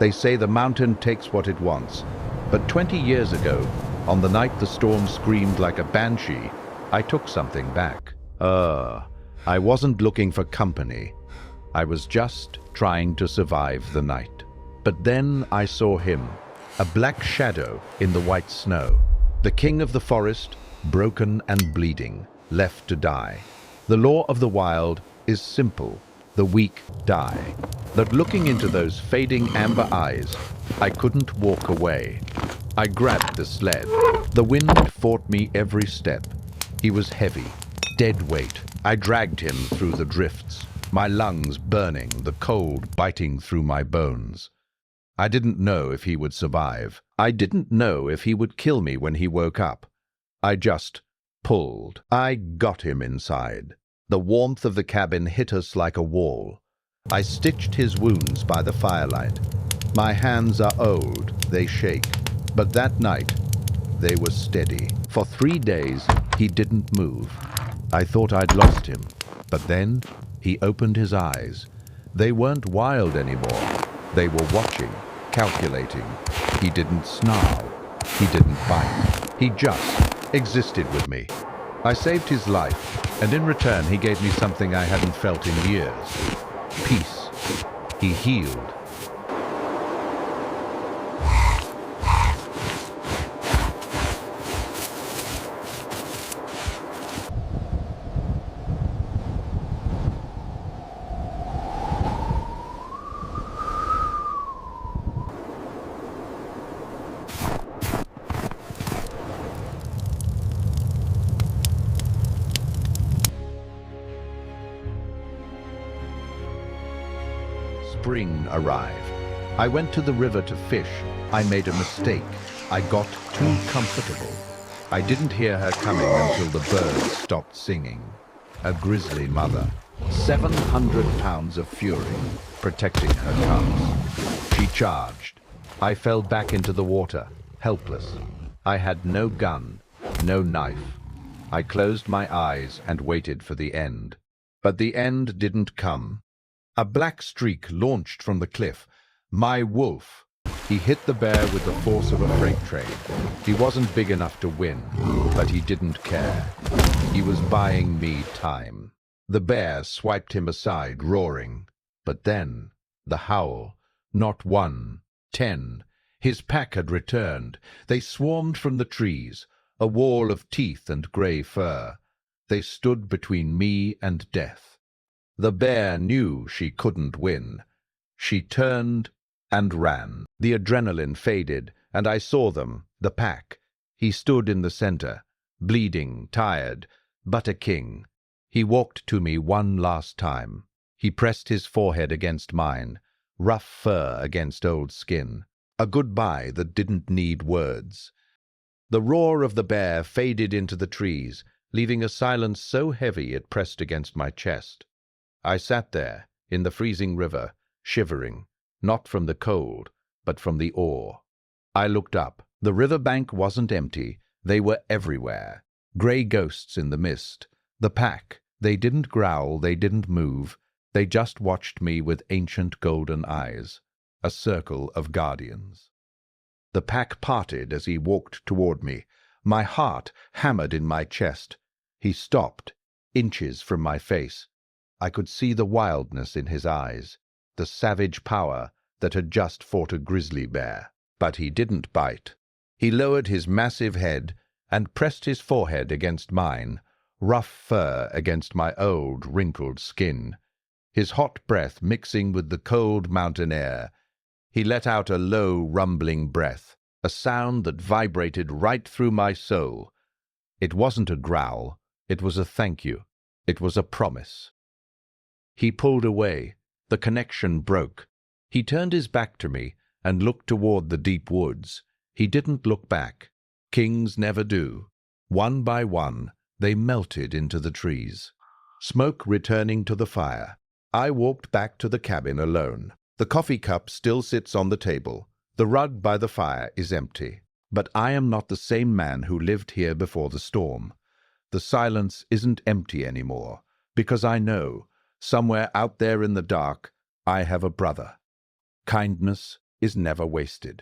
They say the mountain takes what it wants. But 20 years ago, on the night the storm screamed like a banshee, I took something back. I wasn't looking for company. I was just trying to survive the night. But then I saw him, a black shadow in the white snow. The king of the forest, broken and bleeding, left to die. The law of the wild is simple. The weak die. But looking into those fading amber eyes, I couldn't walk away. I grabbed the sled. The wind fought me every step. He was heavy, dead weight. I dragged him through the drifts, my lungs burning, the cold biting through my bones. I didn't know if he would survive. I didn't know if he would kill me when he woke up. I just pulled. I got him inside. The warmth of the cabin hit us like a wall. I stitched his wounds by the firelight. My hands are old, they shake. But that night, they were steady. For 3 days, he didn't move. I thought I'd lost him. But then, he opened his eyes. They weren't wild anymore. They were watching, calculating. He didn't snarl. He didn't bite. He just existed with me. I saved his life, and in return he gave me something I hadn't felt in years. Peace. He healed. Spring arrived. I went to the river to fish. I made a mistake. I got too comfortable. I didn't hear her coming until the birds stopped singing. A grizzly mother, 700 pounds of fury, protecting her cubs. She charged. I fell back into the water, helpless. I had no gun, no knife. I closed my eyes and waited for the end. But the end didn't come. A black streak launched from the cliff. My wolf. He hit the bear with the force of a freight train. He wasn't big enough to win, but he didn't care. He was buying me time. The bear swiped him aside, roaring. But then, the howl. Not 1, 10. His pack had returned. They swarmed from the trees, a wall of teeth and grey fur. They stood between me and death. The bear knew she couldn't win. She turned and ran. The adrenaline faded, and I saw them, the pack. He stood in the center, bleeding, tired, but a king. He walked to me one last time. He pressed his forehead against mine, rough fur against old skin. A goodbye that didn't need words. The roar of the bear faded into the trees, leaving a silence so heavy it pressed against my chest. I sat there, in the freezing river, shivering, not from the cold, but from the awe. I looked up. The riverbank wasn't empty. They were everywhere. Grey ghosts in the mist. The pack. They didn't growl, they didn't move. They just watched me with ancient golden eyes. A circle of guardians. The pack parted as he walked toward me. My heart hammered in my chest. He stopped, inches from my face. I could see the wildness in his eyes, the savage power that had just fought a grizzly bear. But he didn't bite. He lowered his massive head and pressed his forehead against mine, rough fur against my old, wrinkled skin. His hot breath mixing with the cold mountain air. He let out a low, rumbling breath, a sound that vibrated right through my soul. It wasn't a growl. It was a thank you. It was a promise. He pulled away. The connection broke. He turned his back to me and looked toward the deep woods. He didn't look back. Kings never do. One by one, they melted into the trees. Smoke returning to the fire. I walked back to the cabin alone. The coffee cup still sits on the table. The rug by the fire is empty. But I am not the same man who lived here before the storm. The silence isn't empty anymore, because I know, somewhere out there in the dark, I have a brother. Kindness, is never wasted.